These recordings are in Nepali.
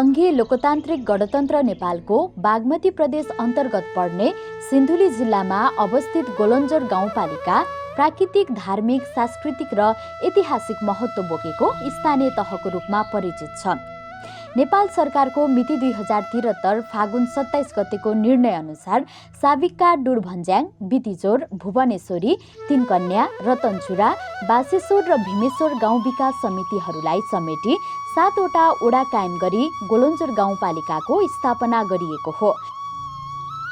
संघीय लोकतान्त्रिक गणतन्त्र नेपालको बागमती प्रदेश अन्तर्गत पर्ने सिन्धुली जिल्लामा अवस्थित गोलन्जर गाउँपालिका प्राकृतिक, धार्मिक, सांस्कृतिक र ऐतिहासिक महत्त्व बोकेको स्थानीय तहको रूपमा परिचित छ। नेपाल सरकारको मिति 2073 फागुन 27 गतेको निर्णय अनुसार साविका, डुडभन्ज्याङ, बितिजोर, भुवनेश्वरी, तीनकन्या, रतनचुरा, बासेश्वर र भीमेश्वर गाउँ विकास समितिहरूलाई समेटी 7 वटा ओडा कायम गरी गोलन्जर गाउँपालिकाको स्थापना गरिएको हो।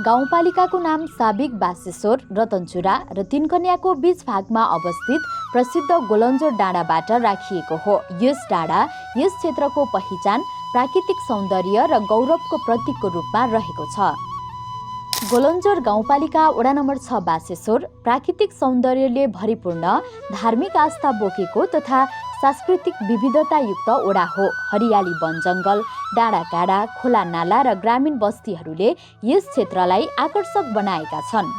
गाउँपालिकाको नाम साबिक, बासेश्वर, रतनचुरा र तीनकन्याको बीच भागमा अवस्थित प्रसिद्ध गोलन्जर डाँडाबाट राखिएको हो। यस डाँडा यस क्षेत्रको पहिचान, प्राकृतिक सौन्दर्य र गौरवको प्रतीकको रूपमा रहेको छ। गोलन्जर गाउँपालिका वडा नम्बर 6 बासेश्वर प्राकृतिक सौन्दर्यले भरिपूर्ण, धार्मिक आस्था बोकेको तथा सांस्कृतिक विविधतायुक्त वडा हो। हरियाली, वन जङ्गल, डाँडाकाँडा, खोला नाला र ग्रामीण बस्तीहरूले यस क्षेत्रलाई आकर्षक बनाएका छन्।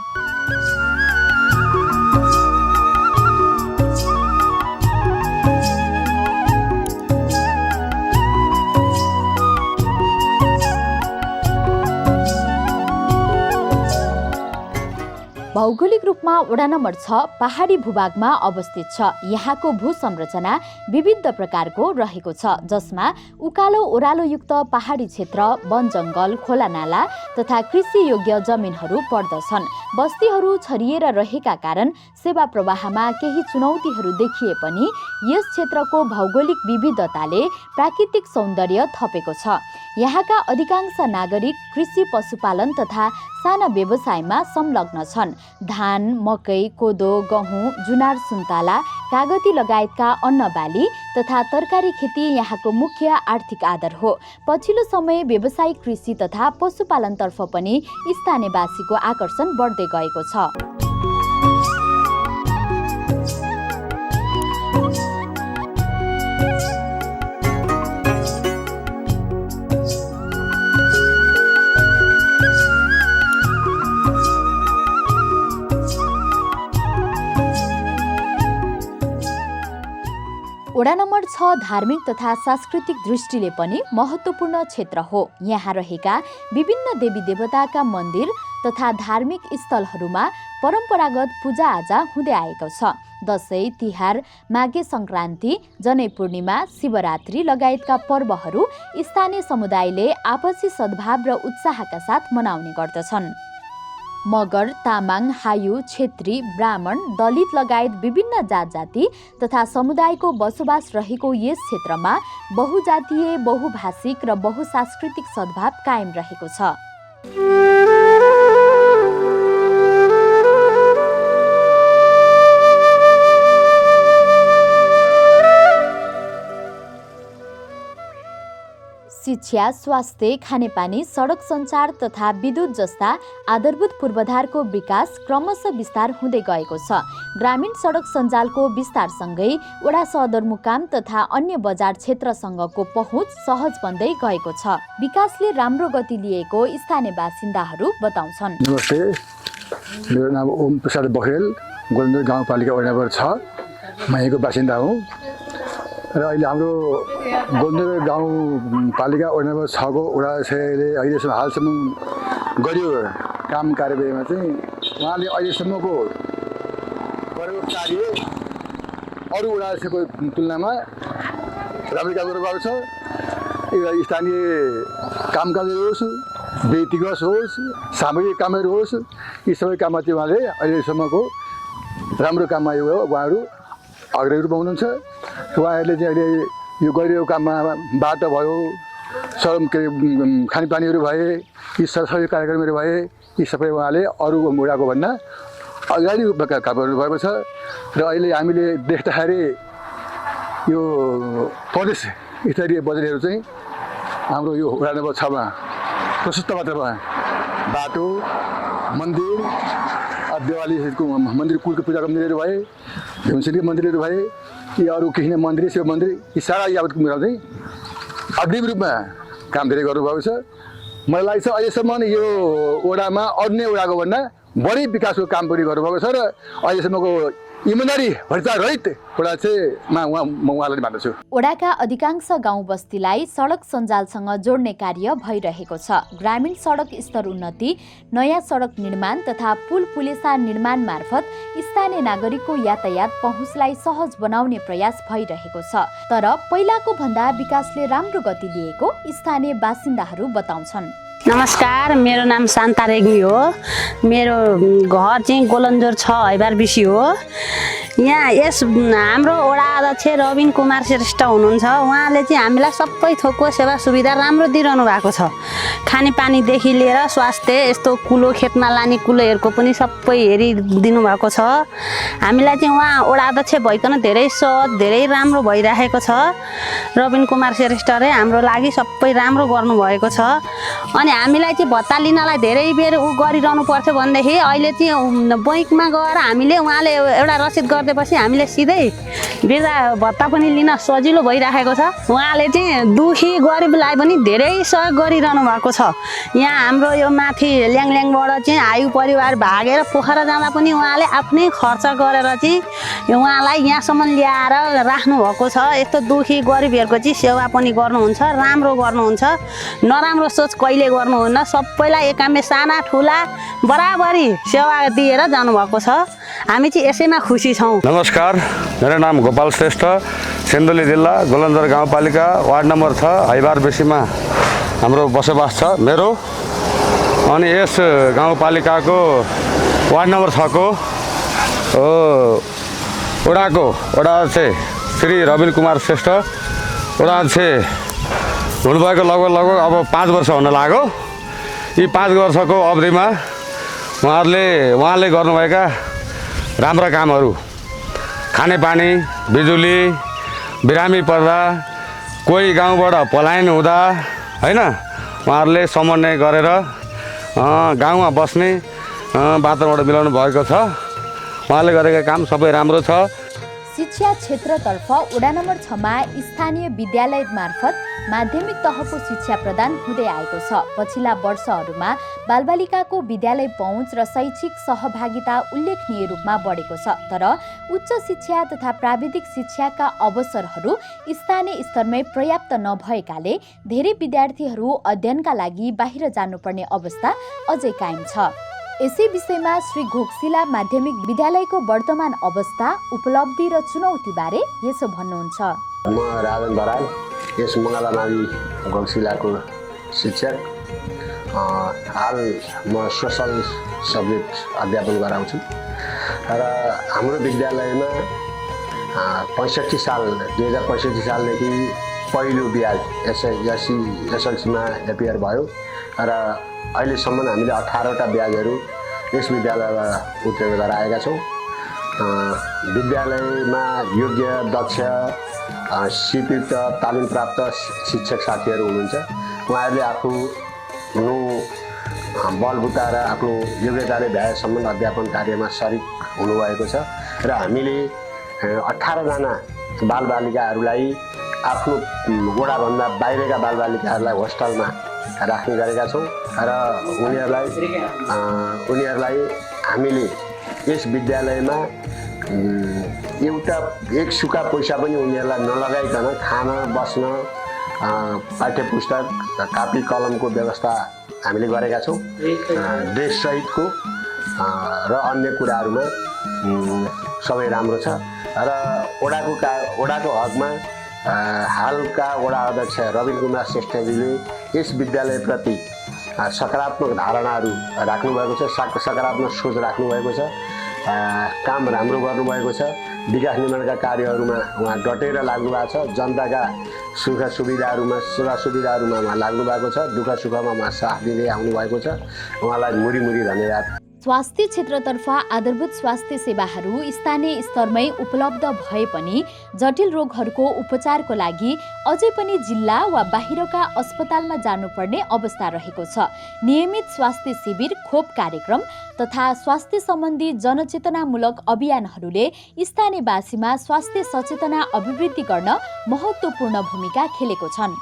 भौगोलिक रूपमा वडा नम्बर 6 पहाडी भूभागमा अवस्थित छ। यहाँको भू संरचना विविध प्रकारको रहेको छ, जसमा उकालो ओह्रालोयुक्त पहाडी क्षेत्र, वन जङ्गल, खोला नाला तथा कृषि योग्य जमिनहरू पर्दछन्। बस्तीहरू छरिएर रहेका कारण सेवा प्रवाहमा केही चुनौतीहरू देखिए पनि यस क्षेत्रको भौगोलिक विविधताले प्राकृतिक सौन्दर्य थपेको छ। यहाँका अधिकांश नागरिक कृषि, पशुपालन तथा साना व्यवसायमा संलग्न छन्। धान, मकै, कोदो, गहुँ, जुनार, सुन्तला, कागती लगायतका अन्नबाली तथा तरकारी खेती यहाँको मुख्य आर्थिक आधार हो। पछिल्लो समय व्यावसायिक कृषि तथा पशुपालनतर्फ पनि स्थानीयवासीको आकर्षण बढ्दै गएको छ। वडा नम्बर 6 धार्मिक तथा सांस्कृतिक दृष्टिले पनि महत्त्वपूर्ण क्षेत्र हो। यहाँ रहेका विभिन्न देवी देवताका मन्दिर तथा धार्मिक स्थलहरूमा परम्परागत पूजाआजा हुँदै आएको छ। दशैं, तिहार, माघे सङ्क्रान्ति, जनै पूर्णिमा, शिवरात्रि लगायतका पर्वहरू स्थानीय समुदायले आपसी सद्भाव र उत्साहका साथ मनाउने गर्दछन्। मगर, तामाङ, हायु, छेत्री, ब्राह्मण, दलित लगायत विभिन्न जात जाति तथा समुदायको बसोबास रहेको यस क्षेत्रमा बहुजातीय, बहुभाषिक र बहुसांस्कृतिक सद्भाव कायम रहेको छ। शिक्षा, स्वास्थ्य, खानेपानी, सडक सञ्चार तथा विद्युत जस्ता आधारभूत पूर्वाधारको विकास क्रमशः विस्तार हुँदै गएको छ। ग्रामीण सडक सञ्जालको विस्तारसँगै वडा सदरमुकाम तथा अन्य बजार क्षेत्रसँगको पहुँच सहज बन्दै गएको छ। विकासले राम्रो गति लिएको स्थानीय बासिन्दाहरू बताउँछन्। नमस्ते, मेरो नाम ओम प्रसाद बखेल, गोलन्जर गाउँपालिका वडा नम्बर 6 म यहाँको बासिन्दा हुँ र अहिले हाम्रो गोलन्जर गाउँपालिका वडा नम्बर 6 को वडा अध्यक्षले अहिलेसम्म हालसम्म गरियो काम कारबाहीमा चाहिँ उहाँले अहिलेसम्मको गरेको कार्य अरू वडा अध्यक्षको तुलनामा राम्रो काम गर्नुभएको छ। स्थानीय कामकाजहरू होस्, व्यक्तिगत होस्, सामूहिक कामहरू होस्, यी सबै काममा चाहिँ उहाँले अहिलेसम्मको राम्रो काममा उहाँहरू अग्रणी रूपमा हुनुहुन्छ। उहाँहरूले चाहिँ अहिले यो गरिरहेको काममा बाटो भयो, खानेपानीहरू भए, यी सबै कार्यक्रमहरू भए, यी सबै उहाँले अरू वडाको भन्दा अगाडि काम गर्नुभएको छ। र अहिले हामीले देख्दाखेरि यो प्रदेश स्तरीय बजेटहरू चाहिँ हाम्रो यो वडा नम्बर 6 मा प्रशस्त मात्रामा बाटो, मन्दिर, देवालीको मन्दिर, कुलको पूजाको मन्दिरहरू भए, भीमसेनका मन्दिरहरू भए, यी अरू केही मन्दिर, शिव मन्दिर, यी सारा यावत कुरा चाहिँ अग्रिम रूपमा काम धेरै गर्नुभएको छ। मलाई लाग्छ अहिलेसम्म यो वडामा अन्य वडाको भन्दा बढी विकासको काम पनि गर्नुभएको छ र अहिलेसम्मको इमानदारी भ्रष्टाचार रहित एउटा चाहिँ म उहाँलाई मान्दछु। ओडाका अधिकांश गाउँ बस्तीलाई सडक सञ्जालसँग जोड्ने कार्य भइरहेको छ। ग्रामीण सडक स्तर उन्नति, नयाँ सडक निर्माण तथा पुल पुलेसा निर्माण मार्फत स्थानीय नागरिकको यातायात पहुँचलाई सहज बनाउने प्रयास भइरहेको छ। तर पहिलाको भन्दा विकासले राम्रो गति लिएको स्थानीय बासिन्दाहरू बताउँछन्। नमस्कार, मेरो नाम शान्ता रेग्मी हो। मेरो घर चाहिँ गोलन्जोर 6 हैबारबिसी हो। यहाँ हाम्रो वडा अध्यक्ष रबिन कुमार श्रेष्ठ हुनुहुन्छ। उहाँले चाहिँ हामीलाई सबै थोकको सेवा सुविधा राम्रो दिइरहनु भएको छ। खानेपानीदेखि लिएर स्वास्थ्य, यस्तो कुलो खेतमा लाने कुलोहरूको पनि सबै हेरिदिनु भएको छ। हामीलाई चाहिँ उहाँ वडा अध्यक्ष भइकन धेरै सहज, धेरै राम्रो भइरहेको छ। रबिन कुमार श्रेष्ठले हाम्रो लागि सबै राम्रो गर्नुभएको छ। अनि हामीलाई चाहिँ भत्ता लिनलाई धेरै बेर गरिरहनु पर्थ्यो भनेदेखि अहिले चाहिँ बैङ्कमा गएर हामीले उहाँले एउटा रसिद गरिदिएपछि हामीले सिधै वृद्धा भत्ता पनि लिन सजिलो भइरहेको छ। उहाँले चाहिँ दुखी गरिबलाई पनि धेरै सहयोग गरिरहनु भएको छ। यहाँ हाम्रो यो माथि ल्याङल्याङबाट चाहिँ आयु परिवार भागेर पोखरा जाँदा पनि उहाँले आफ्नै खर्च गरेर चाहिँ उहाँलाई यहाँसम्म ल्याएर राख्नु भएको छ। यस्तो दुखी गरिबहरूको चाहिँ सेवा पनि गर्नुहुन्छ, राम्रो गर्नुहुन्छ। नराम्रो सोच कहिले गर्नुहुन्न, सबैलाई एकामे साना ठुला बराबरी सेवा दिएर जानुभएको छ। हामी चाहिँ यसैमा खुसी छौँ। नमस्कार, मेरो नाम गोपाल श्रेष्ठ, सिन्धुली जिल्ला गोलन्जर गाउँपालिका वार्ड नम्बर 6 हैबारबेसीमा हाम्रो बसोबास छ मेरो। अनि यस गाउँपालिकाको वार्ड नम्बर 6 को वडा चाहिँ श्री रबिन कुमार श्रेष्ठ वडा चाहिँ हुनुभएको लगभग अब 5 वर्ष हुन लाग्यो। यी 5 वर्षको अवधिमा उहाँले गर्नुभएका राम्रा कामहरू, खानेपानी, बिजुली, बिरामी पर्दा, कोही गाउँबाट पलायन हुँदा हैन, उहाँहरूले समन्वय गरेर गाउँमा बस्ने वातावरण मिलाउनु भएको छ। उहाँले गरेका काम सबै राम्रो छ। शिक्षा क्षेत्रतर्फ वडा नम्बर 6 मा स्थानीय विद्यालय मार्फत माध्यमिक तहको शिक्षा प्रदान हुँदै आएको छ। पछिल्ला वर्षहरूमा बालबालिकाको विद्यालय पहुँच र शैक्षिक सहभागिता उल्लेखनीय रूपमा बढेको छ। तर उच्च शिक्षा तथा प्राविधिक शिक्षाका अवसरहरू स्थानीय स्तरमै पर्याप्त नभएकाले धेरै विद्यार्थीहरू अध्ययनका लागि बाहिर जानुपर्ने अवस्था अझै कायम छ। यसै विषयमा श्री घोक्सिला माध्यमिक विद्यालयको वर्तमान अवस्था, उपलब्धि र चुनौतीबारे यसो भन्नुहुन्छ। म राजन बराल, यस मङ्गलामावि घोक्सिलाको शिक्षक। हाल म सोसल सब्जेक्ट अध्यापन गराउँछु र हाम्रो विद्यालयमा 2065 सालदेखि पहिलो ब्याज एसएलसीमा एपियर भयो र अहिलेसम्म हामीले 18वटा ब्याजहरू यस विद्यालयमा उत्तीर्ण गराएका छौँ। विद्यालयमा योग्य, दक्ष, सिपयुक्त तालिम प्राप्त शिक्षक साथीहरू हुनुहुन्छ। उहाँहरूले आफ्नो बलबुता र आफ्नो योग्यताले भ्याएसम्म अध्यापन कार्यमा सरिक हुनुभएको छ र हामीले 18 जना बालबालिकाहरूलाई आफ्नो वडाभन्दा बाहिरका बालबालिकाहरूलाई होस्टलमा राख्ने गरेका छौँ र उनीहरूलाई हामीले यस विद्यालयमा एक सुक्खा पैसा पनि उनीहरूलाई नलगाइकन खान, बस्न, पाठ्य पुस्तक, कापी कलमको व्यवस्था हामीले गरेका छौँ। ड्रेस सहितको र अन्य कुराहरूमा सबै राम्रो छ र वडाको हकमा हालका वडा अध्यक्ष रबिन कुमार श्रेष्ठजीले यस विद्यालयप्रति सकारात्मक धारणाहरू राख्नुभएको छ, सकारात्मक सोच राख्नुभएको छ। काम राम्रो गर्नुभएको छ। विकास निर्माणका कार्यहरूमा उहाँ डटेर लाग्नु भएको छ। जनताका सुख सुविधाहरूमा, सेवा सुविधाहरूमा उहाँ लाग्नु भएको छ। दुःख सुखमा उहाँ साथ दिँदै आउनुभएको छ। उहाँलाई मुरी धन्यवाद। स्वास्थ्य क्षेत्रतर्फ आधारभूत स्वास्थ्य सेवाहरू स्थानीय स्तरमै उपलब्ध भए पनि जटिल रोगहरूको उपचारको लागि अझै पनि जिल्ला वा बाहिरका अस्पतालमा जानुपर्ने अवस्था रहेको छ। नियमित स्वास्थ्य शिविर, खोप कार्यक्रम तथा स्वास्थ्य सम्बन्धी जनचेतनामूलक अभियानहरूले स्थानीयवासीमा स्वास्थ्य सचेतना अभिवृद्धि गर्न महत्त्वपूर्ण भूमिका खेलेको छन्।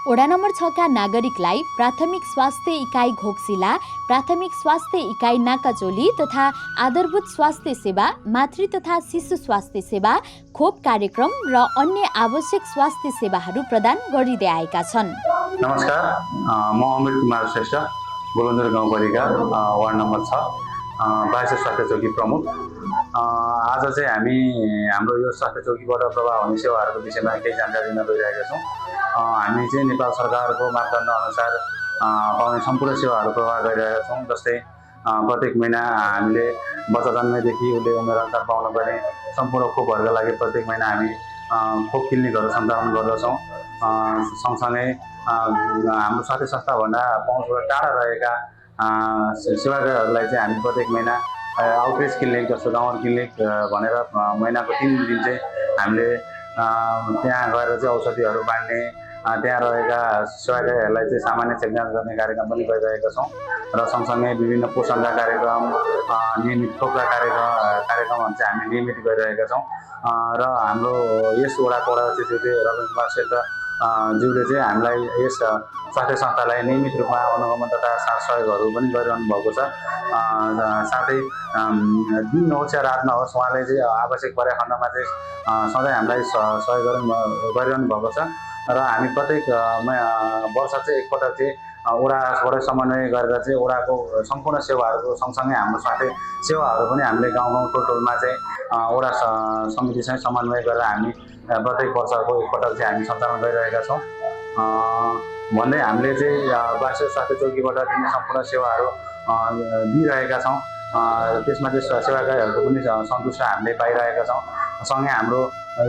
वडा नम्बर 6 का नागरिकलाई प्राथमिक स्वास्थ्य इकाइ घोक्सिला, प्राथमिक स्वास्थ्य इकाइ नाकाचोली तथा आधारभूत स्वास्थ्य सेवा, मातृ तथा शिशु स्वास्थ्य सेवा, खोप कार्यक्रम र अन्य आवश्यक स्वास्थ्य सेवाहरू प्रदान गरिँदै आएका छन्। नमस्कार, म अमिर कुमार श्रेष्ठ, गोलन्जर गाउँपालिका वार्ड नम्बर 6 बाह्य स्वास्थ्य चौकी प्रमुख। आज चाहिँ हामी हाम्रो यो स्वास्थ्य चौकीबाट प्रभाव हुने सेवाहरूको विषयमा केही जानकारी दिन गइरहेका छौँ। हामी चाहिँ नेपाल सरकारको मापदण्ड अनुसार पाउने सम्पूर्ण सेवाहरू प्रवाह गरिरहेका छौँ। जस्तै प्रत्येक महिना हामीले बच्चा जन्मेदेखि उसले उमेर अनुसार पाउनुपर्ने सम्पूर्ण खोपहरूका लागि प्रत्येक महिना हामी खोप क्लिनिकहरू सञ्चालन गर्दछौँ। सँगसँगै हाम्रो स्वास्थ्य संस्थाभन्दा पहुँचबाट टाढा रहेका सेवाग्राहीहरूलाई चाहिँ हामी प्रत्येक महिना आउटरिच क्लिनिक जस्तो गाउँ क्लिनिक भनेर महिनाको 3 दिन चाहिँ हामीले त्यहाँ गएर चाहिँ औषधिहरू बाँड्ने, त्यहाँ रहेका सेवाग्राहीहरूलाई चाहिँ सामान्य चेक जाँच गर्ने कार्यक्रम पनि गरिरहेका छौँ। र सँगसँगै विभिन्न पोषणका कार्यक्रम, नियमित खोपका कार्यक्रमहरू चाहिँ हामी नियमित गरिरहेका छौँ। र हाम्रो यस वडाको वडा अध्यक्ष रविन कुमार श्रेष्ठ ज्यूले चाहिँ हामीलाई यस स्वास्थ्य संस्थालाई नियमित रूपमा अनुगमन तथा सहयोगहरू पनि गरिरहनु भएको छ। साथै दिन नहोस् या रात नहोस् उहाँले चाहिँ आवश्यक परेको खण्डमा चाहिँ सधैँ हामीलाई सहयोग गरिरहनु भएको छ। र हामी प्रत्येक वर्ष चाहिँ एकपटक चाहिँ वडाबाट समन्वय गरेर चाहिँ वडाको सम्पूर्ण सेवाहरूको सँगसँगै हाम्रो स्वास्थ्य सेवाहरू पनि हामीले गाउँ टोलमा चाहिँ वडा समितिसँग समन्वय गरेर हामी प्रत्येक वर्षको एकपटक चाहिँ हामी सञ्चालन गरिरहेका छौँ। भन्दै हामीले चाहिँ बाह्य स्वास्थ्य चौकीबाट दिने सम्पूर्ण सेवाहरू दिइरहेका छौँ। त्यसमा चाहिँ सेवाग्राहीहरूको पनि सन्तुष्ट हामीले पाइरहेका छौँ। सँगै हाम्रो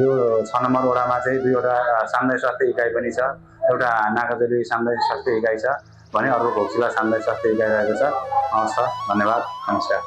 यो 6 नम्बर वडामा चाहिँ 2वटा सामुदायिक स्वास्थ्य इकाइ पनि छ। एउटा नागाचोली सामुदायिक स्वास्थ्य इकाइ छ भने अर्को घोक्सिला सामुदायिक स्वास्थ्य इकाइ रहेको छ। हवस्, धन्यवाद, नमस्कार।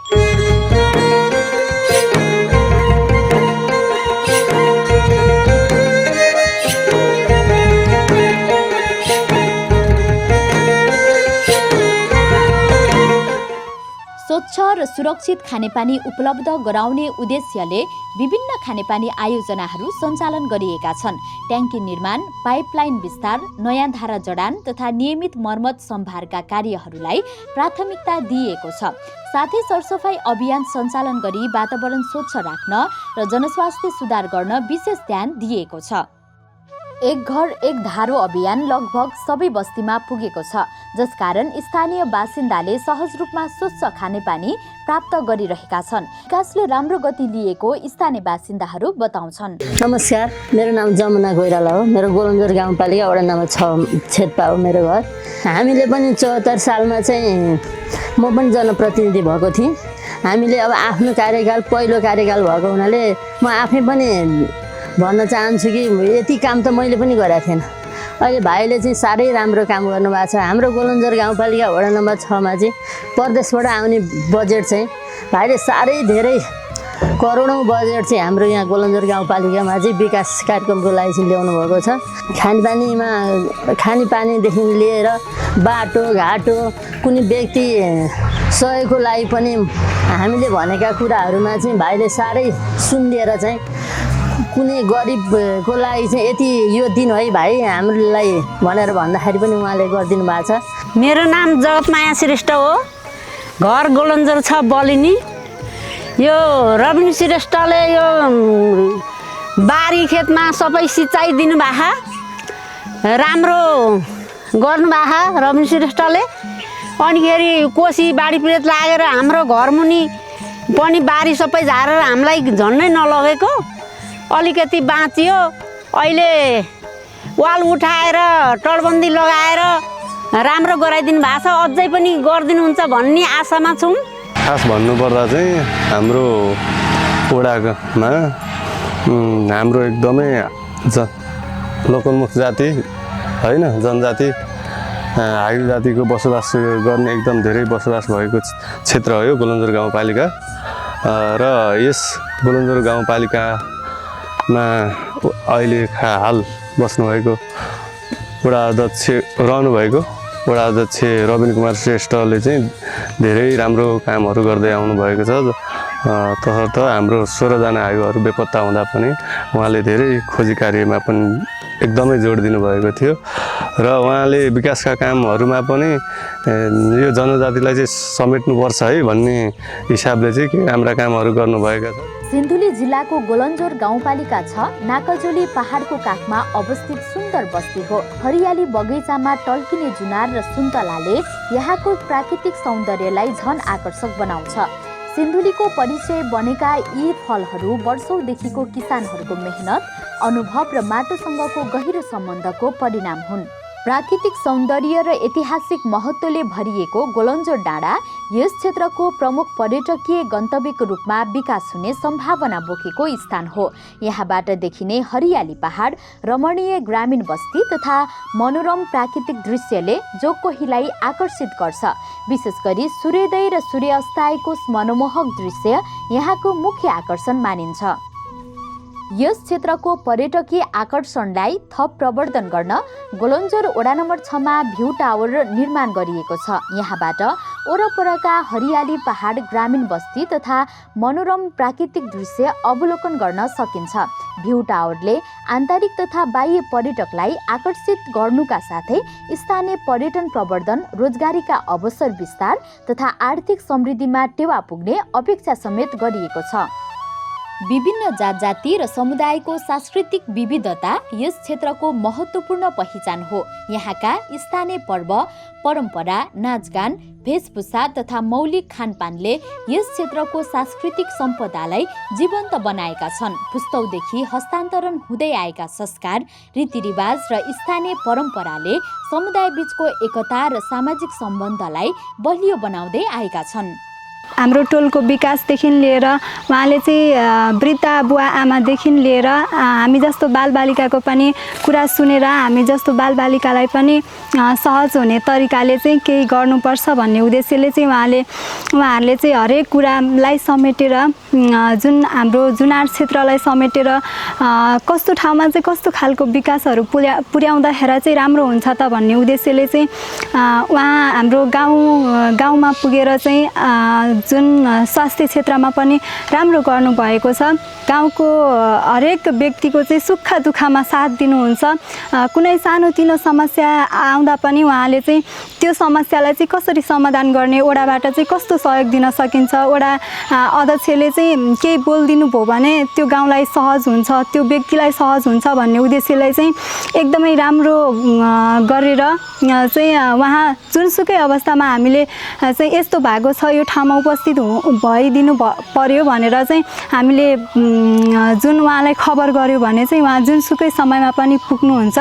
स्वच्छ र सुरक्षित खानेपानी उपलब्ध गराउने उद्देश्यले विभिन्न खानेपानी आयोजनाहरू सञ्चालन गरिएका छन्। ट्याङ्की निर्माण, पाइपलाइन विस्तार, नयाँ धारा जडान तथा नियमित मर्मत सम्भारका कार्यहरूलाई प्राथमिकता दिइएको छ। साथै सरसफाई अभियान सञ्चालन गरी वातावरण स्वच्छ राख्न र जनस्वास्थ्य सुधार गर्न विशेष ध्यान दिइएको छ। एक घर एक धारो अभियान लगभग सबै बस्तीमा पुगेको छ, जसकारण स्थानीय बासिन्दाले सहज रूपमा स्वच्छ खानेपानी प्राप्त गरिरहेका छन्। विकासले राम्रो गति लिएको स्थानीय बासिन्दाहरू बताउँछन्। नमस्कार, मेरो नाम जमुना कोइराला हो। मेरो गोलन्जर गाउँपालिका वडा नम्बर 6 क्षेत्पा हो मेरो घर। हामीले पनि 74 सालमा चाहिँ म पनि जनप्रतिनिधि भएको थिएँ। हामीले अब आफ्नो कार्यकाल पहिलो कार्यकाल भएको हुनाले म आफै पनि भन्न चाहन्छु कि यति काम त मैले पनि गरेको थिएन। अहिले भाइले चाहिँ साह्रै राम्रो काम गर्नुभएको छ। हाम्रो गोलन्जर गाउँपालिका वडा नम्बर 6 मा चाहिँ प्रदेशबाट आउने बजेट चाहिँ भाइले साह्रै धेरै करोडौँ बजेट चाहिँ हाम्रो यहाँ गोलन्जर गाउँपालिकामा चाहिँ विकास कार्यक्रमको लागि चाहिँ ल्याउनु भएको छ। खानेपानीदेखि लिएर बाटोघाटो कुनै व्यक्ति सहयोगको लागि पनि हामीले भनेका कुराहरूमा चाहिँ भाइले साह्रै सुनिदिएर चाहिँ कुनै गरिबको लागि चाहिँ यति यो दिन है भाइ हामीलाई भनेर भन्दाखेरि पनि उहाँले गरिदिनु भएको छ। मेरो नाम जगतमाया श्रेष्ठ हो, घर गोलन्जर 6 बलिनी। यो रविन श्रेष्ठले यो बारी खेतमा सबै सिँचाइ दिनुभएको, राम्रो गर्नुभएको रविन श्रेष्ठले। अनिखेरि कोसी बाढी पीडित लागेर हाम्रो घरमुनि पनि बारी सबै झारेर हामीलाई झन्नै नलगेको अलिकति बाँचियो। अहिले वाल उठाएर टडबन्दी लगाएर राम्रो गराइदिनु भएको छ, अझै पनि गरिदिनुहुन्छ भन्ने आशामा छौँ। खास भन्नुपर्दा चाहिँ हाम्रो वडामा हाम्रो एकदमै लोकन्मुख जाति होइन, जनजाति हाइडु जातिको बसोबास गर्ने एकदम धेरै बसोबास भएको क्षेत्र हो यो गोलन्जर गाउँपालिका। र यस गोलन्जर गाउँपालिकामा अहिले हाल बस्नुभएको वडा अध्यक्ष रहनुभएको वडा अध्यक्ष रविन कुमार श्रेष्ठले चाहिँ धेरै राम्रो कामहरू गर्दै आउनुभएको छ। तसर्थ हाम्रो 16 जना आयुहरू बेपत्ता हुँदा पनि उहाँले धेरै खोजी कार्यमा पनि एकदमै जोड दिनुभएको थियो र उहाँले विकासका कामहरूमा पनि यो जनजातिलाई चाहिँ समेट्नुपर्छ है भन्ने हिसाबले चाहिँ के राम्रा कामहरू गर्नुभएका छन्। सिन्धुली जिल्लाको गोलन्जोर गाउँपालिका 6 नाकजोली पहाडको काखमा अवस्थित सुन्दर बस्ती हो। हरियाली बगैँचामा टल्किने जुनार र सुन्तलाले यहाँको प्राकृतिक सौन्दर्यलाई झन आकर्षक बनाउँछ। सिन्धुलीको परिचय बनेका यी फलहरू वर्षौंदेखिको किसानहरूको मेहनत, अनुभव र माटोसँगको गहिरो सम्बन्धको परिणाम हुन्। प्राकृतिक सौन्दर्य र ऐतिहासिक महत्त्वले भरिएको गोलन्जोर डाँडा यस क्षेत्रको प्रमुख पर्यटकीय गन्तव्यको रूपमा विकास हुने सम्भावना बोकेको स्थान हो। यहाँबाट देखिने हरियाली पहाड, रमणीय ग्रामीण बस्ती तथा मनोरम प्राकृतिक दृश्यले जो कोहीलाई आकर्षित गर्छ। विशेष गरी सूर्योदय र सूर्यास्तको मनमोहक दृश्य यहाँको मुख्य आकर्षण मानिन्छ। यस क्षेत्रको पर्यटकीय आकर्षणलाई थप प्रवर्धन गर्न गोलन्जोर वडा नम्बर 6 मा भ्यू टावर निर्माण गरिएको छ। यहाँबाट वरपरका हरियाली पहाड, ग्रामीण बस्ती तथा मनोरम प्राकृतिक दृश्य अवलोकन गर्न सकिन्छ। भ्यू टावरले आन्तरिक तथा बाह्य पर्यटकलाई आकर्षित गर्नुका साथै स्थानीय पर्यटन प्रवर्धन, रोजगारीका अवसर विस्तार तथा आर्थिक समृद्धिमा टेवा पुग्ने अपेक्षा समेत गरिएको छ। विभिन्न जात-जाति र समुदायको सांस्कृतिक विविधता यस क्षेत्रको महत्त्वपूर्ण पहिचान हो। यहाँका स्थानीय पर्व, परम्परा, नाचगान, वेशभूषा तथा मौलिक खानपानले यस क्षेत्रको सांस्कृतिक सम्पदालाई जीवन्त बनाएका छन्। पुस्तौदेखि हस्तान्तरण हुँदै आएका संस्कार, रीतिरिवाज र स्थानीय परम्पराले समुदाय बीचको एकता र सामाजिक सम्बन्धलाई बलियो बनाउँदै आएका छन्। हाम्रो टोलको विकासदेखि लिएर उहाँले चाहिँ वृद्ध बुवा आमादेखि लिएर हामी जस्तो बालबालिकाको पनि कुरा सुनेर हामी जस्तो बालबालिकालाई पनि सहज हुने तरिकाले चाहिँ केही गर्नुपर्छ भन्ने उद्देश्यले चाहिँ उहाँहरूले चाहिँ हरेक कुरालाई समेटेर जुन हाम्रो जुनार क्षेत्रलाई समेटेर कस्तो ठाउँमा चाहिँ कस्तो खालको विकासहरू पुर्याउँदाखेरि चाहिँ राम्रो हुन्छ त भन्ने उद्देश्यले चाहिँ उहाँ हाम्रो गाउँमा पुगेर चाहिँ जुन स्वास्थ्य क्षेत्रमा पनि राम्रो गर्नुभएको छ। गाउँको हरेक व्यक्तिको चाहिँ सुख दुःखमा साथ दिनुहुन्छ। कुनै सानोतिनो समस्या आउँदा पनि उहाँले चाहिँ त्यो समस्यालाई चाहिँ कसरी समाधान गर्ने, वडाबाट चाहिँ कस्तो सहयोग दिन सकिन्छ, वडा अध्यक्षले चाहिँ केही बोलिदिनु भयो भने त्यो गाउँलाई सहज हुन्छ, त्यो व्यक्तिलाई सहज हुन्छ भन्ने उद्देश्यलाई चाहिँ एकदमै राम्रो गरेर चाहिँ उहाँ जुनसुकै अवस्थामा हामीले चाहिँ यस्तो भएको छ यो ठाउँमा उपस्थित भइदिनु पर्यो भनेर चाहिँ हामीले जुन उहाँलाई खबर गर्यो भने चाहिँ उहाँ जुनसुकै समयमा पनि पुग्नुहुन्छ।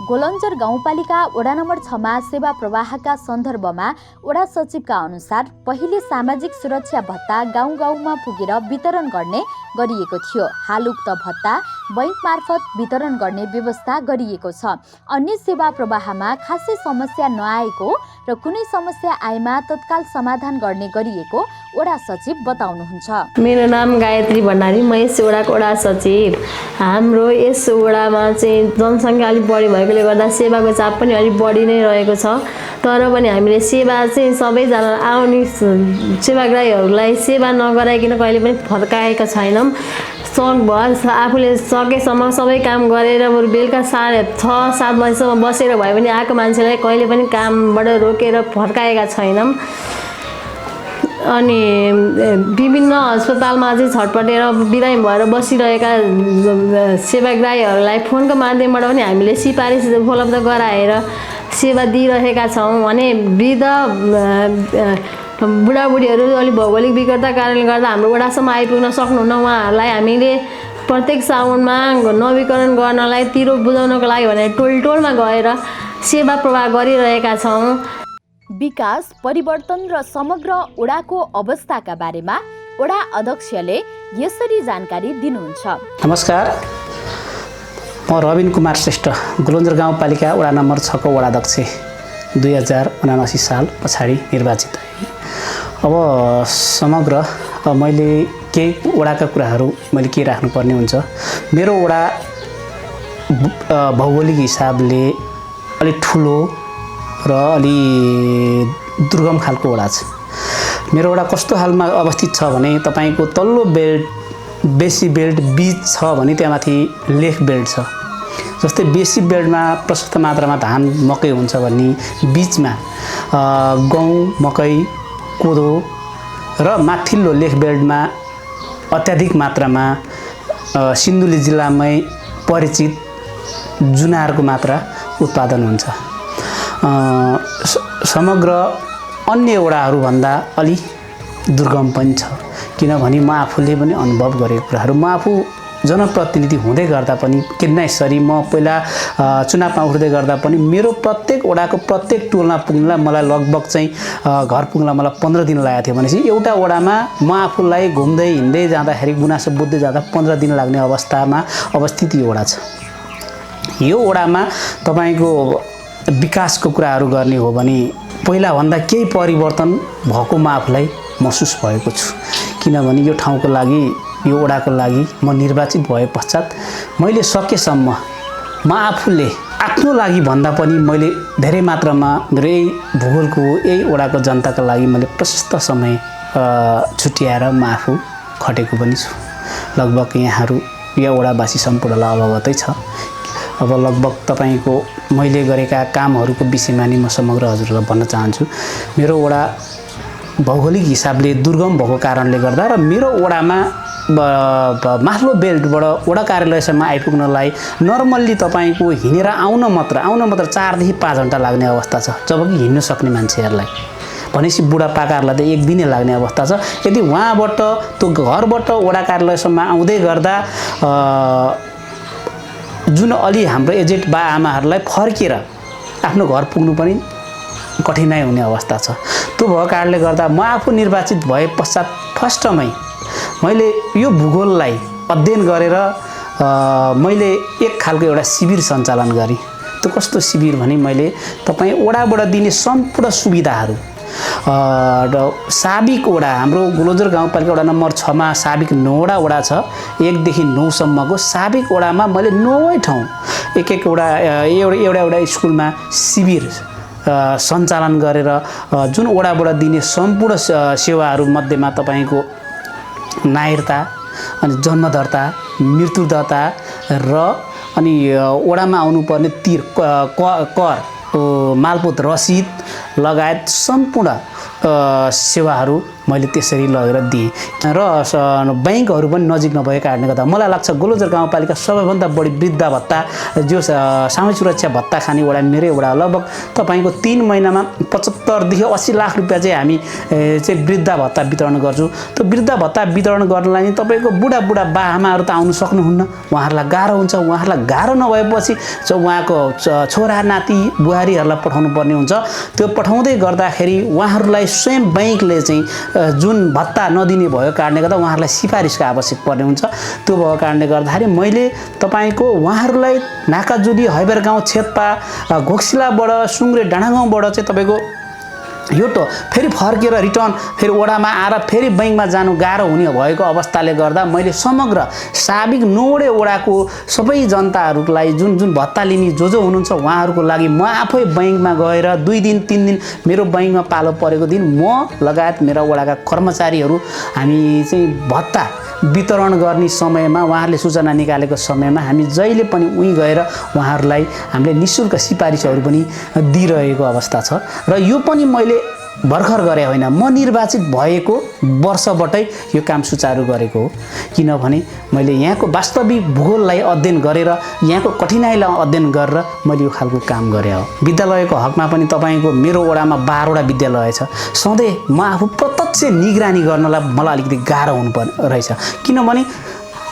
गोलन्जोर गाउँपालिका वडा नम्बर 6 मा सेवा प्रवाहका सन्दर्भमा वडा सचिवका अनुसार पहिले सामाजिक सुरक्षा भत्ता गाउँ-गाउँमा पुगेर वितरण गर्ने गरिएको थियो। हाल उक्त भत्ता बैंक मार्फत वितरण गर्ने व्यवस्था गरिएको छ। अन्य सेवा प्रवाहमा खासै समस्या नआएको र कुनै समस्या आएमा तत्काल समाधान गर्ने गरिएको वडा सचिव बताउनुहुन्छ। मेरो नाम गायत्री भण्डारी, म यस वडाको वडा सचिव। हाम्रो यस वडामा चाहिँ जनसङ्ख्या अलिक बढी भएकोले गर्दा सेवाको चाप पनि अलिक बढी नै रहेको छ। तर पनि हामीले सेवा चाहिँ सबैजना आउने सेवाग्राहीहरूलाई सेवा नगराइकन कहिले पनि फर्काएका छैनौँ। सकभर आफूले सकेसम्म सबै काम गरेर बरु बेलुका 6-7 बजीसम्म बसेर भए पनि आएको मान्छेलाई कहिले पनि कामबाट रोकेर फर्काएका छैनौँ। अनि विभिन्न अस्पतालमा चाहिँ छटपटेर बिरामी भएर बसिरहेका सेवाग्राहीहरूलाई फोनको माध्यमबाट पनि हामीले सिफारिस उपलब्ध गराएर सेवा दिइरहेका छौँ। भने वृद्ध बुढाबुढीहरू अलिक भौगोलिक विकटता कारणले गर्दा हाम्रो वडासम्म आइपुग्न सक्नुहुन्न, उहाँहरूलाई हामीले प्रत्येक साउनमा नवीकरण गर्नलाई तिरो बुझाउनको लागि भनेर टोलमा गएर सेवा प्रवाह गरिरहेका छौँ। विकास, परिवर्तन र समग्र वडाको अवस्थाका बारेमा वडा अध्यक्षले यसरी जानकारी दिनुहुन्छ। नमस्कार, म रविन कुमार श्रेष्ठ, गोलन्जोर गाउँपालिका वडा नम्बर 6 को वडाध्यक्ष 2079 साल पछाडि निर्वाचित भएँ। अब समग्र मैले केही वडाका कुराहरू मैले के राख्नुपर्ने हुन्छ। मेरो वडा भौगोलिक हिसाबले अलि ठुलो र अलि दुर्गम खालको वडा छ। मेरो वडा कस्तो हालमा अवस्थित छ भने तपाईको तल्लो बेल्ट, बेसी बेल्ट, बीच छ भने त्यहाँमाथि लेख बेल्ट छ। जस्तै बेसी बेल्टमा प्रशस्त मात्रामा धान मकै हुन्छ भने बिचमा गहुँ मकै कोदो र माथिल्लो लेख बेल्टमा अत्याधिक मात्रामा सिन्धुली जिल्लामै परिचित जुनारको मात्रा उत्पादन हुन्छ। समग्र अन्य वडाहरूभन्दा अलि दुर्गम पनि छ, किनभने म आफूले पनि अनुभव गरेको कुराहरू, म आफू जनप्रतिनिधि हुँदै गर्दा पनि किन्नाइसरी म पहिला चुनावमा उठ्दै गर्दा पनि मेरो प्रत्येक वडाको प्रत्येक टोलमा पुग्नलाई मलाई लगभग चाहिँ घर पुग्नलाई मलाई 15 दिन लागेको थियो भनेपछि एउटा वडामा म आफूलाई घुम्दै हिँड्दै जाँदाखेरि गुनासो बुझ्दै जाँदा 15 दिन लाग्ने अवस्थामा अवस्थित यो वडा छ। यो वडामा तपाईँको विकासको कुराहरू गर्ने हो भने पहिलाभन्दा केही परिवर्तन भएको म आफूलाई महसुस भएको छु, किनभने यो ठाउँको लागि यो वडाको लागि म निर्वाचित भए पश्चात मैले सकेसम्म म आफूले आफ्नो लागि भन्दा पनि मैले धेरै मात्रामा मेरो यही भूगोलको यही वडाको जनताको लागि मैले प्रशस्त समय छुट्याएर म आफू खटेको पनि छु। लगभग यहाँहरू यो वडावासी सम्पूर्णलाई अवगतै छ। अब लगभग तपाईँको मैले गरेका कामहरूको विषयमा नि म समग्र हजुरलाई भन्न चाहन्छु। मेरो वडा भौगोलिक हिसाबले दुर्गम भएको कारणले गर्दा र मेरो वडामा माथिल्लो बेल्टबाट वडा कार्यालयसम्म आइपुग्नलाई नर्मल्ली तपाईँको हिँडेर आउन मात्र 4 देखि 5 घन्टा लाग्ने अवस्था छ, जबकि हिँड्न सक्ने मान्छेहरूलाई भनेपछि बुढापाकाहरूलाई त एक दिनै लाग्ने अवस्था छ। यदि उहाँबाट त्यो घरबाट वडा कार्यालयसम्म आउँदै गर्दा जुन अलि हाम्रो एजेड बा आमाहरूलाई फर्केर आफ्नो घर पुग्नु पनि कठिनाइ हुने अवस्था छ। त्यो भएको कारणले गर्दा म आफू निर्वाचित भए पश्चात फर्स्टमै मैले यो भूगोललाई अध्ययन गरेर मैले एक खालको एउटा शिविर सञ्चालन गरेँ। त्यो कस्तो शिविर भने मैले तपाईँ वडाबाट दिने सम्पूर्ण सुविधाहरू र साबिक वडा हाम्रो गोलन्जर गाउँपालिका वडा नम्बर 6 मा साबिक 9वटा वडा छ, 1 देखि 9 सम्मको साबिक वडामा मैले 9 ठाउँ एक वडा एउटा स्कुलमा शिविर सञ्चालन गरेर जुन वडाबाट दिने सम्पूर्ण सेवाहरू मध्येमा तपाईँको नागरिकता अनि जन्म दर्ता मृत्यु दर्ता र अनि वडामा आउनुपर्ने तिर कर मालपोत रसिद लगायत सम्पूर्ण सेवाहरू मैले त्यसरी लगेर दिएँ र बैंकहरू पनि नजिक नभएको कारणले गर्दा मलाई लाग्छ गोलन्जर गाउँपालिका सबैभन्दा बढी वृद्ध भत्ता जो सामाजिक सुरक्षा भत्ता खाने वडा मेरै वडा। लगभग तपाईँको 3 महिनामा 75 देखि 80 लाख रुपियाँ चाहिँ हामी चाहिँ वृद्ध भत्ता वितरण गर्छौँ। त्यो वृद्ध भत्ता वितरण गर्नलाई तपाईँको बुढा बा आमाहरू त आउनु सक्नुहुन्न, उहाँहरूलाई गाह्रो हुन्छ। उहाँहरूलाई गाह्रो नभएपछि उहाँको छोरा नाति बुहारीहरूलाई पठाउनु पर्ने हुन्छ। त्यो पठाउँदै गर्दाखेरि उहाँहरूलाई स्वयं बैंकले चाहिँ जुन भत्ता नदिने भएको कारणले गर्दा उहाँहरूलाई सिफारिसको आवश्यक पर्ने हुन्छ। त्यो भएको कारणले गर्दाखेरि मैले तपाईँको उहाँहरूलाई नाकाजुली हैबर गाउँ छेत्पा घोक्सिलाबाट सुङ्ग्रे डाँडागाउँबाट चाहिँ तपाईँको यो त फेरि फर्केर रिटर्न फेरि वडामा आएर फेरि बैंकमा जानु गाह्रो हुने भएको अवस्थाले गर्दा मैले समग्र साबिक 9 वडाको सबै जनताहरूलाई जुन भत्ता लिने जो हुनुहुन्छ उहाँहरूको लागि म आफै बैंकमा गएर 2 दिन 3 दिन मेरो बैंकमा पालो परेको दिन म लगायत मेरा वडाका कर्मचारीहरू हामी चाहिँ भत्ता वितरण गर्ने समयमा उहाँहरूले सूचना निकालेको समयमा हामी जहिले पनि उही गएर उहाँहरूलाई हामीले निःशुल्क सिफारिसहरू पनि दिइरहेको अवस्था छ। र यो पनि मैले भर्खर गरे होइन, म निर्वाचित भएको वर्षबाटै यो काम सुचारू गरेको हो। किनभने मैले यहाँको वास्तविक भूगोललाई अध्ययन गरेर यहाँको कठिनाइलाई अध्ययन गरेर मैले यो खालको काम गरेँ हो। विद्यालयको हकमा पनि तपाईँको मेरो वडामा 12 वटा विद्यालय छ। सधैँ म आफू प्रत्यक्ष निगरानी गर्नलाई मलाई अलिकति गाह्रो हुनुपर्ने रहेछ, किनभने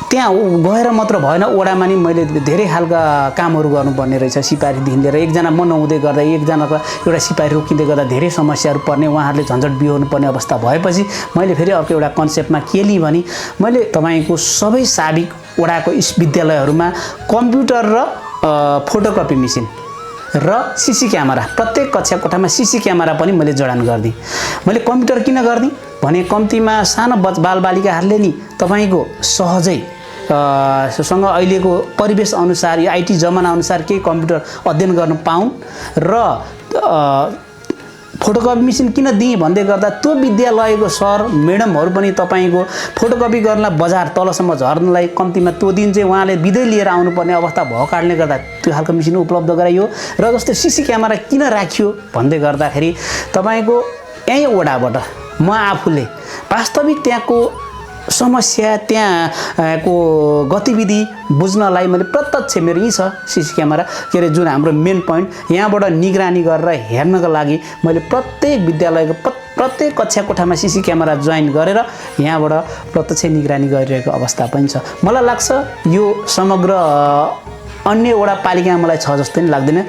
त्यहाँ गएर मात्र भएन, वडामा नि मैले धेरै खालका कामहरू गर्नुपर्ने रहेछ। सिपाहीदेखि लिएर एकजना म नहुँदै गर्दा एकजनाको एउटा सिपाही रोकिँदै गर्दा धेरै समस्याहरू पर्ने, उहाँहरूले झन्झट बिहोर्नु पर्ने अवस्था भएपछि मैले फेरि अर्को एउटा कन्सेप्टमा के लिएँ भने मैले तपाईँको सबै साबिक वडाको विद्यालयहरूमा कम्प्युटर र फोटोकपी मेसिन र सीसी क्यामेरा प्रत्येक कक्षा कोठामा सीसी क्यामेरा पनि मैले जडान गरिदिएँ। मैले कम्प्युटर किन गरिदिएँ भने कम्तीमा सानो बालबालिकाहरूले नि तपाईँको सहजै सँग अहिलेको परिवेश अनुसार यो आइटी जमाना अनुसार केही कम्प्युटर अध्ययन गर्न पाउन् र फोटोकपी मेसिन किन दिएँ भन्दै गर्दा त्यो विद्यालयको सर म्याडमहरू पनि तपाईँको फोटोकपी गर्नलाई बजार तलसम्म झर्नलाई कम्तीमा त्यो दिन चाहिँ उहाँले बिदै लिएर आउनुपर्ने अवस्था भएको कारणले गर्दा त्यो खालको मेसिन उपलब्ध गराइयो। र जस्तो सिसी क्यामेरा किन राखियो भन्दै गर्दाखेरि तपाईँको यहीँ वडाबाट म आफूले वास्तविक त्यहाँको समस्या त्यहाँको गतिविधि बुझ्नलाई मैले प्रत्यक्ष मेरो यहीँ छ सिसी क्यामेरा के अरे जुन हाम्रो मेन पोइन्ट यहाँबाट निगरानी गरेर हेर्नको लागि मैले प्रत्येक विद्यालयको प्रत्येक कक्षा कोठामा सिसी क्यामेरा जोइन गरेर यहाँबाट प्रत्यक्ष निगरानी गरिरहेको अवस्था पनि छ। मलाई लाग्छ यो समग्र अन्य वडा पालिकामा मलाई छ जस्तो पनि लाग्दैन,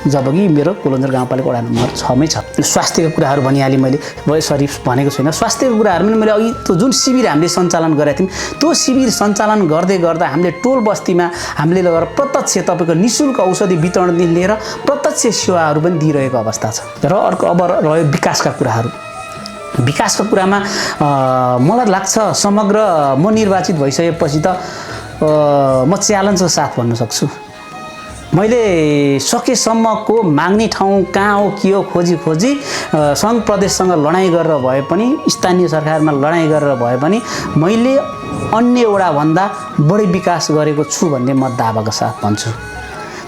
जबकि मेरो गोलन्जर गाउँपालिका वडा नम्बर 6 मै छ। स्वास्थ्यको कुराहरू भनिहालेँ मैले, सरी भनेको छैन। स्वास्थ्यको कुराहरू पनि मैले अघि त्यो जुन शिविर हामीले सञ्चालन गरेका थियौँ त्यो शिविर सञ्चालन गर्दै गर्दा हामीले टोल बस्तीमा हामीले लगेर प्रत्यक्ष तपाईँको निःशुल्क औषधि वितरणदेखि लिएर प्रत्यक्ष सेवाहरू पनि दिइरहेको अवस्था छ। र अर्को अब रह्यो विकासका कुराहरू। विकासको कुरामा मलाई लाग्छ समग्र म निर्वाचित भइसकेपछि त म च्यालेन्जको साथ भन्न सक्छु, मैले सकेसम्मको माग्ने ठाउँ कहाँ हो के हो खोजी सङ्घ प्रदेशसँग लडाइँ गरेर भए पनि स्थानीय सरकारमा लडाइँ गरेर भए पनि मैले अन्य वडाभन्दा बढी विकास गरेको छु भन्ने म दावाको साथ भन्छु।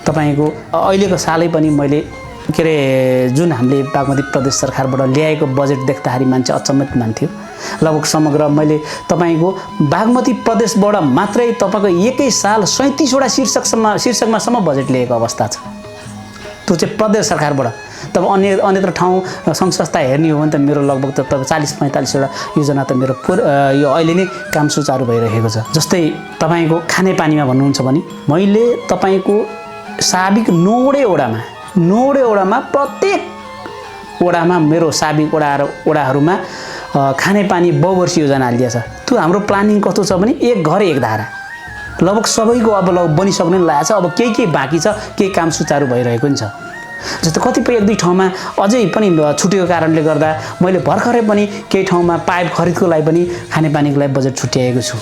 तपाईँको अहिलेको सालै पनि मैले के अरे जुन हामीले बागमती प्रदेश सरकारबाट ल्याएको बजेट देख्दाखेरि मान्छे अचम्मित मान्थ्यो। लगभग समग्र मैले तपाईँको बागमती प्रदेशबाट मात्रै तपाईँको एकै साल 37वटा शीर्षकमा बजेट ल्याएको अवस्था छ। त्यो चाहिँ प्रदेश सरकारबाट। तब अन्यत्र ठाउँ सङ्घ संस्था हेर्ने हो भने त मेरो लगभग त 40-45वटा योजना त मेरो यो अहिले नै काम सुचारू भइरहेको छ। जस्तै तपाईँको खानेपानीमा भन्नुहुन्छ भने मैले तपाईँको साबिक 9 वडामा प्रत्येक वडामा मेरो साबिक वडाहरूमा खानेपानी बहुवर्षीय योजना हालिदिएको छ। त्यो हाम्रो प्लानिङ कस्तो छ भने एक घर एक धारा लगभग सबैको अब बनिसक्ने लागेको छ। अब केही बाँकी छ, केही काम सुचारू भइरहेको पनि छ। जस्तो कतिपय 1-2 ठाउँमा अझै पनि छुटेको कारणले गर्दा मैले भर्खरै पनि केही ठाउँमा पाइप खरिदको लागि पनि खानेपानीको लागि बजेट छुट्याएको छु।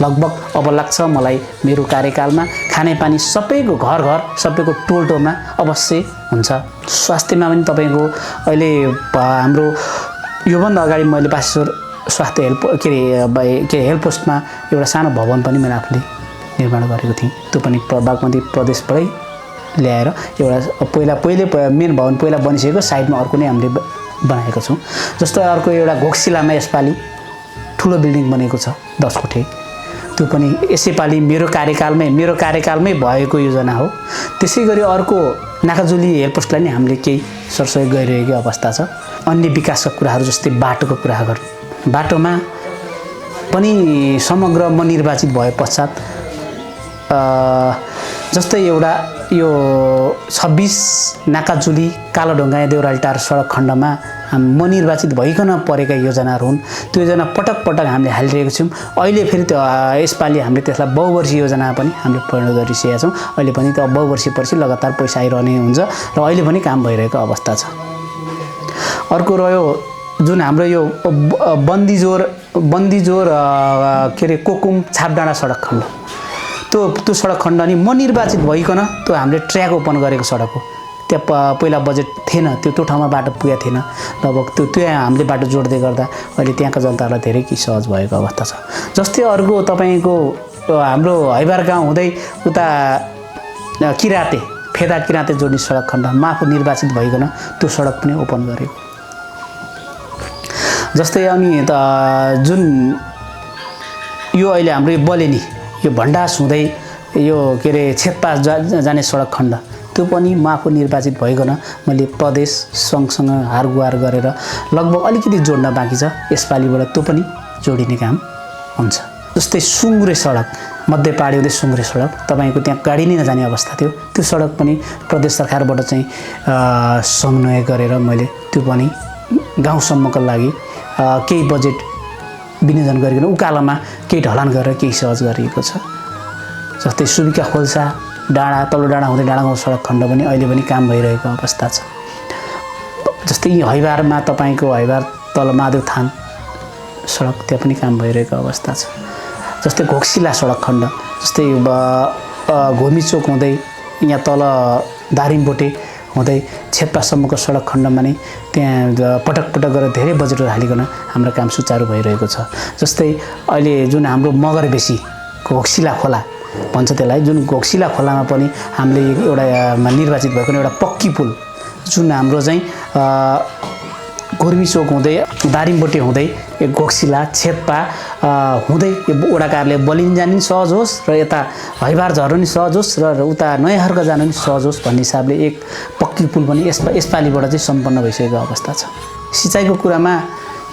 लगभग अब लाग्छ मलाई मेरो कार्यकालमा खानेपानी सबैको घर सबैको टोलमा अवश्य हुन्छ। स्वास्थ्यमा पनि तपाईँको अहिले हाम्रो योभन्दा अगाडि मैले बासेश्वर स्वास्थ्य हेल्थ पोस्टमा एउटा सानो भवन पनि मैले आफूले निर्माण गरेको थिएँ। त्यो पनि बागमती प्रदेशबाटै ल्याएर एउटा पहिले मेन भवन पहिला बनिसकेको साइडमा अर्को नै हामीले बनाएको छौँ। जस्तो अर्को एउटा घोक्सिलामा यसपालि ठुलो बिल्डिङ बनेको छ 10 कोठे, त्यो पनि यसैपालि मेरो कार्यकालमै भएको योजना हो। त्यसै गरी अर्को नाकाजुली एयरपोर्टलाई नै हामीले केही सरसहयोग गरिरहेको अवस्था छ। अन्य विकासका कुराहरू जस्तै बाटोको कुरा गरौँ, बाटोमा पनि समग्र म निर्वाचित भए पश्चात जस्तै एउटा यो 26 नाकाजुली कालोढुङ्गा देउरालीटार सडक खण्डमा म निर्वाचित भइकन परेका योजनाहरू हुन्। त्यो योजना पटक हामीले हालिरहेको छौँ। अहिले फेरि त्यो यसपालि हामीले त्यसलाई बहुवर्षीय योजना पनि हामीले परिणत गरिसकेका छौँ। अहिले पनि त्यो बहुवर्षीपछि लगातार पैसा आइरहने हुन्छ र अहिले पनि काम भइरहेको अवस्था छ। अर्को रह्यो जुन हाम्रो यो बन्दीजोर के अरे कोकुम छापडाँडा सडक खण्ड, त्यो सडक खण्ड नि म निर्वाचित भइकन त्यो हामीले ट्र्याक ओपन गरेको सडक हो। त्यहाँ पहिला बजेट थिएन, त्यो ठाउँमा बाटो पुगेको थिएन। लगभग त्यो हामीले बाटो जोड्दै गर्दा अहिले त्यहाँका जनतालाई धेरै केही सहज भएको अवस्था छ। जस्तै अर्को तपाईँको हाम्रो हैबार गाउँ हुँदै उता फेदा किराँते जोड्ने सडक खण्ड म आफू निर्वाचित भइकन त्यो सडक पनि ओपन गरेको। जस्तै अनि जुन यो अहिले हाम्रो बलेनी यो भण्डास हुँदै यो के अरे छेदपास जाने सडक खण्ड, त्यो पनि म आफू निर्वाचित भइकन मैले प्रदेश सँगसँग हारगुहार गरेर लगभग अलिकति जोड्न बाँकी छ। यसपालिबाट त्यो पनि जोडिने काम हुन्छ। जस्तै सुङ्गुरे सडक, मध्यपाडी हुँदै सुङ्गुरे सडक तपाईँको त्यहाँ गाडी नै नजाने अवस्था थियो। त्यो सडक पनि प्रदेश सरकारबाट चाहिँ समन्वय गरेर मैले त्यो पनि गाउँसम्मको लागि केही बजेट विनियोजन गरिकन उकालोमा केही ढलान गरेर केही सहज गरिएको छ। जस्तै सुबिका खोल्सा डाँडा तल्लो डाँडा हुँदै डाँडागाउँ सडक खण्ड पनि अहिले पनि काम भइरहेको अवस्था छ। जस्तै हैबारमा तपाईँको हैबार तल माधव थान सडक त्यहाँ पनि काम भइरहेको अवस्था छ। जस्तै घोक्सिला सडक खण्ड, जस्तै घोमी चोक हुँदै यहाँ तल दारिमबोटे हुँदै छेप्पासम्मको सडक खण्डमा नै त्यहाँ पटक पटक गरेर धेरै बजेटहरू हालिकन हाम्रो काम सुचारू भइरहेको छ। जस्तै अहिले जुन हाम्रो मगरबेसी घोक्सिला खोला भन्छ त्यसलाई, जुन घोक्सिला खोलामा पनि हामीले एउटा निर्वाचित भएको एउटा पक्की पुल जुन हाम्रो चाहिँ गोर्मी चोक हुँदै दारिमबोटे हुँदै घोक्सिला छेप्पा हुँदै वडा कार्यालय बलिन जानु पनि सहज होस् र यता हैबार झर्नु पनि सहज होस् र उता नयाँहर्क जानु पनि सहज होस् भन्ने हिसाबले एक पक्की पुल पनि यसपालिबाट चाहिँ सम्पन्न भइसकेको अवस्था छ। सिँचाइको कुरामा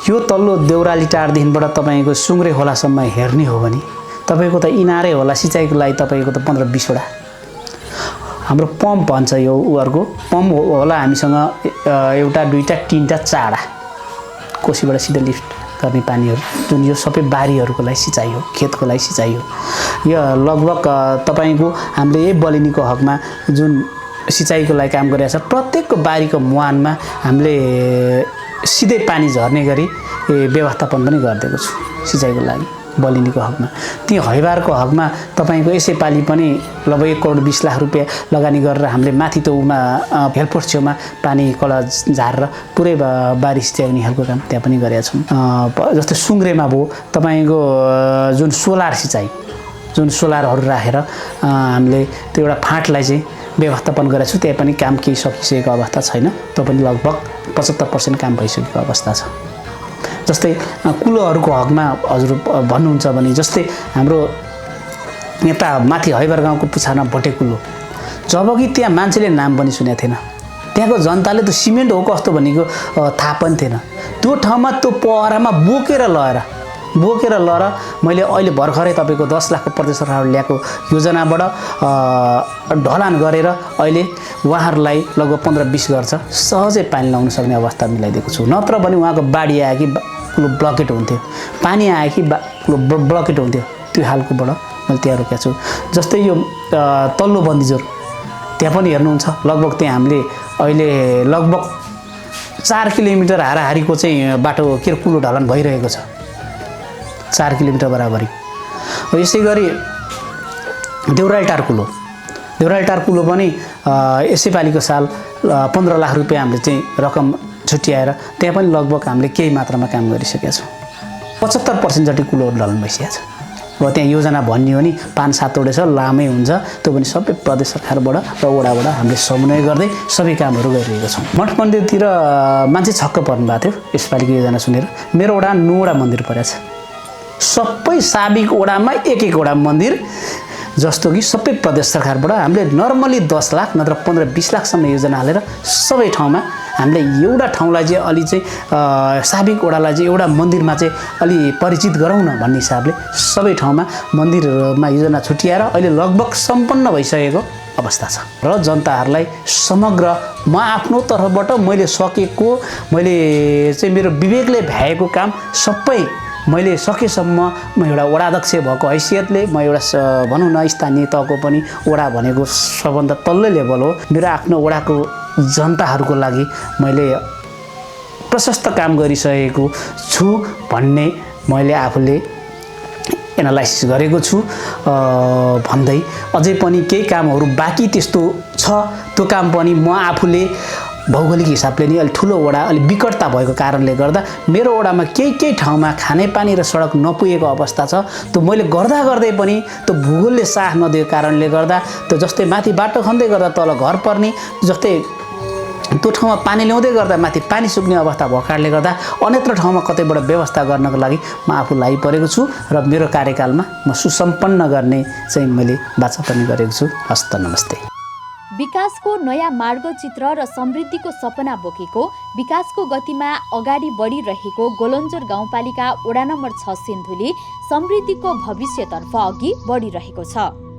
यो तल्लो देउराली टारदेखिबाट तपाईँको सुङ्ग्रे खोलासम्म हेर्ने हो भने तपाईँको त इनारै होला सिँचाइको लागि तपाईँको त 15-20 वटा हाम्रो पम्प भन्छ यो उहरूको पम्प होला हामीसँग एउटा 2टा 3टा 4 कोसीबाट सिधै लिफ्ट गर्ने पानीहरू जुन यो सबै बारीहरूको लागि सिँचाइ हो, खेतको लागि सिँचाइ हो। यो लगभग तपाईँको हामीले यही बलिनीको हकमा जुन सिँचाइको लागि काम गरिरहेको छ प्रत्येकको बारीको मुहानमा हामीले सिधै पानी झर्ने गरी व्यवस्थापन पनि गरिदिएको छु सिँचाइको लागि बलिनीको हकमा। ती हैबारको हकमा तपाईँको यसै पालि पनि लगभग 1 करोड 20 लाख रुपियाँ लगानी गरेर हामीले माथि तौमा हेलपोर्ट छेउमा पानी कला झारेर पुरै बारी सिँचाउने खालको काम त्यहाँ पनि गरेका छौँ। जस्तै सुङ्ग्रेमा भयो तपाईँको जुन सोलर सिँचाइ जुन सोलरहरू राखेर हामीले त्यो एउटा फाँटलाई चाहिँ व्यवस्थापन गरेको छु, त्यहाँ पनि काम केही सकिसकेको अवस्था छैन, त्यो पनि लगभग 75% काम भइसकेको अवस्था छ। जस्तै कुलोहरूको हकमा हजुर भन्नुहुन्छ भने जस्तै हाम्रो यता माथि हैबार गाउँको पुछारमा भोटे कुलो, जबकि त्यहाँ मान्छेले नाम पनि सुनेको थिएन, त्यहाँको जनताले त सिमेन्ट हो कस्तो भनेको थाहा पनि थिएन। त्यो ठाउँमा त्यो पहरामा बोकेर लगेर मैले अहिले भर्खरै तपाईँको 10 लाखको प्रदेश सरकारले ल्याएको योजनाबाट ढलान गरेर अहिले उहाँहरूलाई लगभग 15-20 गर्छ सहजै पानी लाउन सक्ने अवस्था मिलाइदिएको छु। नत्र भने उहाँको बाढी आयो कि कुलो ब्लकेट हुन्थ्यो, पानी आयो कि कुलो ब्लकेट हुन्थ्यो, त्यो खालकोबाट मैले त्यहाँ रोकेको छु। जस्तै यो तल्लो बन्दीजोर त्यहाँ पनि हेर्नुहुन्छ लगभग त्यहाँ हामीले अहिले लगभग 4 किलोमिटर हाराहारीको चाहिँ बाटो के कुलो ढलान भइरहेको छ, 4 किलोमिटर बराबरी। यसै गरी देउराली टार कुलो पनि यसै पालिको साल 15 लाख रुपियाँ हामीले चाहिँ रकम छुट्याएर त्यहाँ पनि लगभग हामीले केही मात्रामा काम गरिसकेका छौँ। 75% जति कुलोहरू ढलान भइसकेको छ। अब त्यहाँ योजना भन्ने हो नि 5-7 वटा छ, लामै हुन्छ, त्यो पनि सबै प्रदेश सरकारबाट र वडाबाट हामीले समन्वय गर्दै सबै कामहरू गरिरहेका छौँ। मठ मन्दिरतिर मान्छे छक्क पर्नु भएको थियो यसपालिको योजना सुनेर। मेरो वडा 9 वटा मन्दिर परेको छ, सबै साबिक वडामा एक वटा मन्दिर, जस्तो कि सबै प्रदेश सरकारबाट हामीले नर्मली 10 लाख नत्र 15-20 लाखसम्म योजना हालेर सबै ठाउँमा हामीले एउटा ठाउँलाई चाहिँ अलि चाहिँ साबिक वडालाई चाहिँ एउटा मन्दिरमा चाहिँ अलि परिचित गराउन भन्ने हिसाबले सबै ठाउँमा मन्दिरहरूमा योजना छुट्याएर अहिले लगभग सम्पन्न भइसकेको अवस्था छ। र जनताहरूलाई समग्र म आफ्नो तर्फबाट मैले सकेको मैले चाहिँ मेरो विवेकले भ्याएको काम सबै मैले सकेसम्म म एउटा वडाध्यक्ष भएको हैसियतले म एउटा भनौँ न स्थानीय तहको पनि वडा भनेको सबभन्दा तल्लो लेभल हो, मेरो आफ्नो वडाको जनताहरूको लागि मैले प्रशस्त काम गरिसकेको छु भन्ने मैले आफूले एनालाइसिस गरेको छु। भन्दै अझै पनि केही कामहरू बाँकी त्यस्तो छ, त्यो काम पनि म आफूले भौगोलिक हिसाबले नि अलि ठुलो वडा अलि विकटता भएको कारणले गर्दा मेरो वडामा केही ठाउँमा खानेपानी र सडक नपुगेको अवस्था छ। त्यो मैले गर्दै पनि त्यो भूगोलले साथ नदिएको कारणले गर्दा त्यो जस्तै माथि बाटो खन्दै गर्दा तल घर पर्ने, जस्तै त्यो ठाउँमा पानी ल्याउँदै गर्दा माथि पानी सुक्ने अवस्था भएको कारणले गर्दा अन्यत्र ठाउँमा कतैबाट व्यवस्था गर्नको लागि म आफू लागिपरेको छु र मेरो कार्यकालमा म सुसम्पन्न गर्ने चाहिँ मैले वाचा पनि गरेको छु। हस्त नमस्ते। विकासको नयाँ मार्गचित्र र समृद्धिको सपना बोकेको विकासको गतिमा अगाडि बढिरहेको गोलन्जोर गाउँपालिका वडा नम्बर 6 सिन्धुली समृद्धिको भविष्यतर्फ अघि बढिरहेको छ।